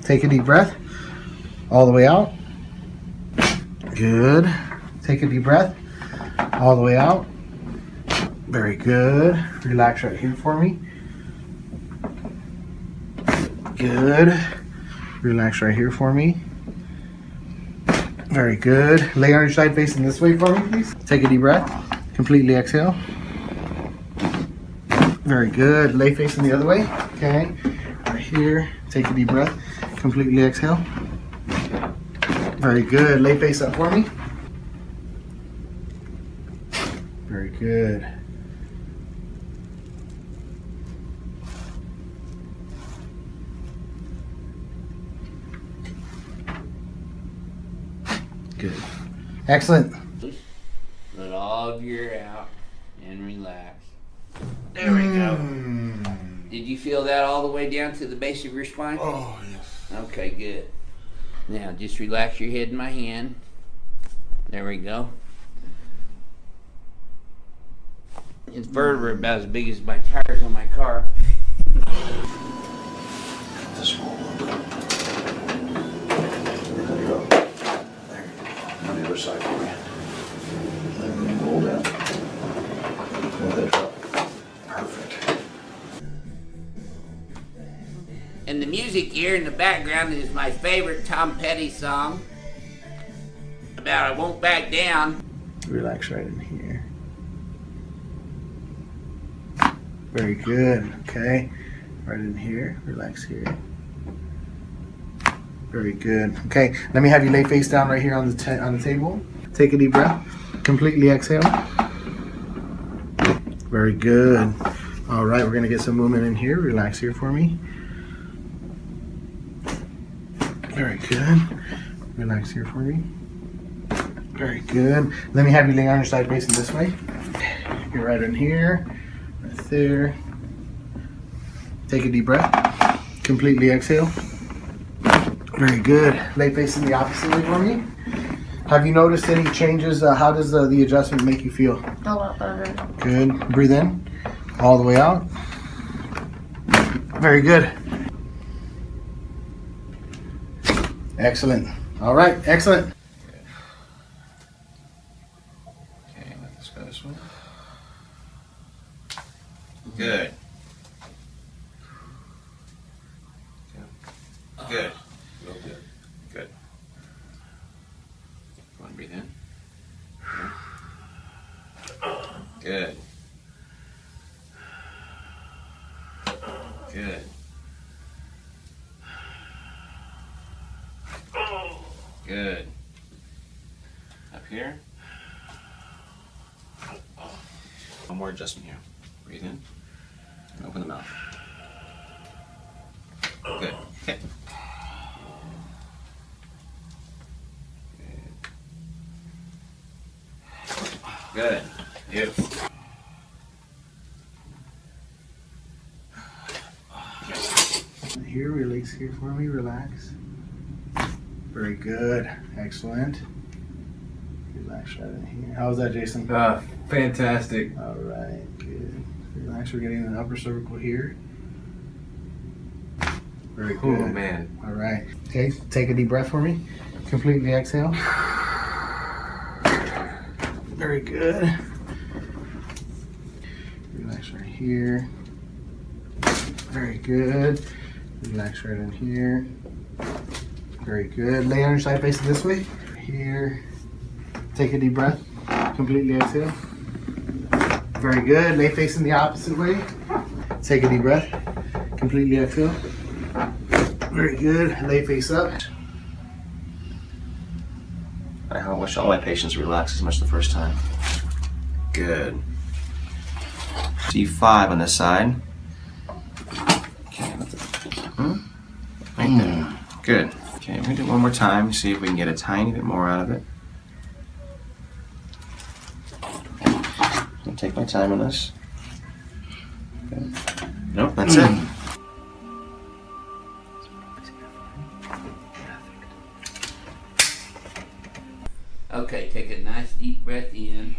Take a deep breath. All the way out. Good. Take a deep breath. All the way out. Very good. Relax right here for me. Good. Relax right here for me. Very good. Lay on your side facing this way for me, please. Take a deep breath. Completely exhale. Very good. Lay facing the other way. Okay. Right here. Take a deep breath. Completely exhale. Very good. Lay face up for me. Very good. Good. Excellent. Let all of your air out and relax. There we go. Did you feel that all the way down to the base of your spine? Oh, yes. Okay, good. Now just relax your head in my hand. There we go. It's vertebrae about as big as my tires on my car. Just roll over. There you go. There you go. On the other side for me. Let me roll down. Let that drop. Perfect. And the music here in the background is my favorite Tom Petty song about I Won't Back Down. Relax right in here. Very good. Okay. Right in here. Relax here. Very good. Okay. Let me have you lay face down right here on the table. Take a deep breath. Completely exhale. Very good. All right. We're gonna get some movement in here. Relax here for me. Very good. Relax here for me. Very good. Let me have you lay on your side facing this way. You're right in here. Right there. Take a deep breath. Completely exhale. Very good. Lay facing the opposite way for me. Have you noticed any changes? How does the adjustment make you feel? A lot better. Good. Breathe in. All the way out. Very good. Excellent. All right. Excellent. Okay, let this go this way. Good. Good. Real good. Good. Go on, breathe in. Good. Good. Good. Up here. One more adjustment here. Breathe in and open the mouth. Good. Okay. Good. Beautiful. Here, relax here for me. Relax. Very good. Excellent. Relax right in here. How was that, Jason? Fantastic. All right. Good. Relax. We're getting an upper cervical here. Very good. Oh, man. All right. Okay. Take a deep breath for me. Completely exhale. Very good. Relax right here. Very good. Relax right in here. Very good. Lay on your side facing this way. Here. Take a deep breath. Completely exhale. Very good. Lay facing the opposite way. Take a deep breath. Completely exhale. Very good. Lay face up. I wish all my patients relax as much the first time. Good. C5 on this side. Okay. Right there. Good. Okay, we're gonna do it one more time, see if we can get a tiny bit more out of it. Okay. I'm gonna take my time on this. Okay. Nope, that's it. Okay, take a nice deep breath in.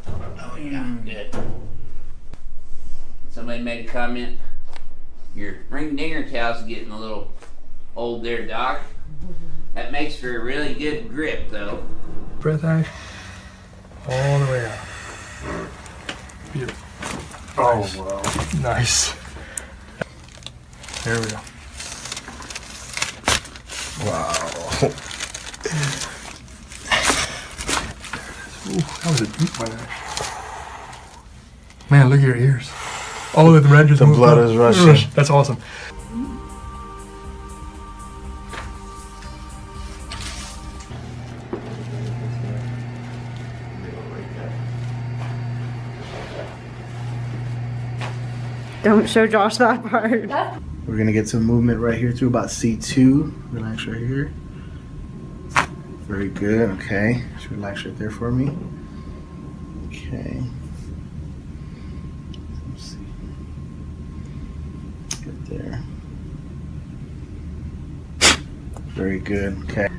Oh yeah, good. Somebody made a comment. Your ring dinger towel's getting a little old there, Doc. That makes for a really good grip, though. Breath out. All the way out. Beautiful. Oh, Nice. wow. Nice. There we go. Wow. Ooh, that was a deep one. Man, look at your ears. Oh, the red just The moved blood up. is rushing. That's awesome. Don't show Josh that part. We're gonna get some movement right here through about C2. Relax right here. Very good. Okay. Just relax right there for me. Okay. Let's see. Good there. Very good. Okay.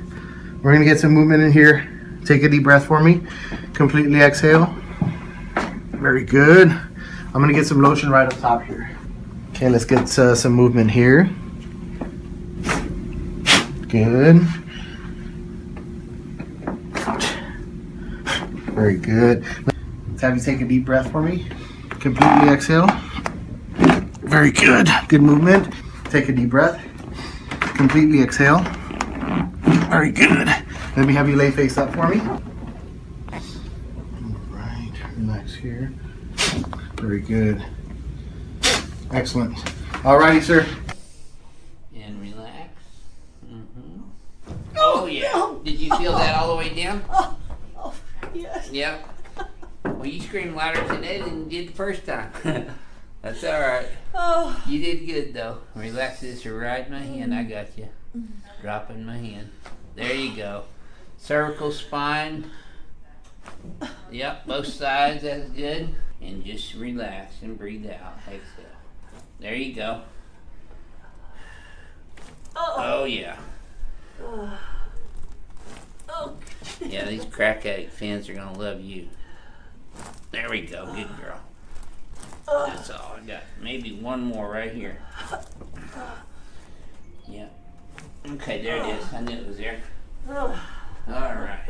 We're gonna get some movement in here. Take a deep breath for me. Completely exhale. Very good. I'm gonna get some lotion right up top here. Okay, let's get some movement here. Good. Very good. Let's have you take a deep breath for me. Completely exhale. Very good. Good movement. Take a deep breath. Completely exhale. Very good. Let me have you lay face up for me. All right. Relax here. Very good. Excellent. Alrighty, sir. And relax. Oh, yeah. Did you feel that all the way down? Yes. Yep. Well, you screamed louder today than you did the first time. That's alright. Oh. You did good, though. Relax this right in my hand. I got you. Dropping my hand. There you go. Cervical spine. Yep, both sides. That's good. And just relax and breathe out. Exhale. There you go. Oh, yeah. Yeah, these crack addict fans are gonna love you. There we go. Good girl. That's all I got. Maybe one more right here. Yeah. Okay, there it is. I knew it was there. All right.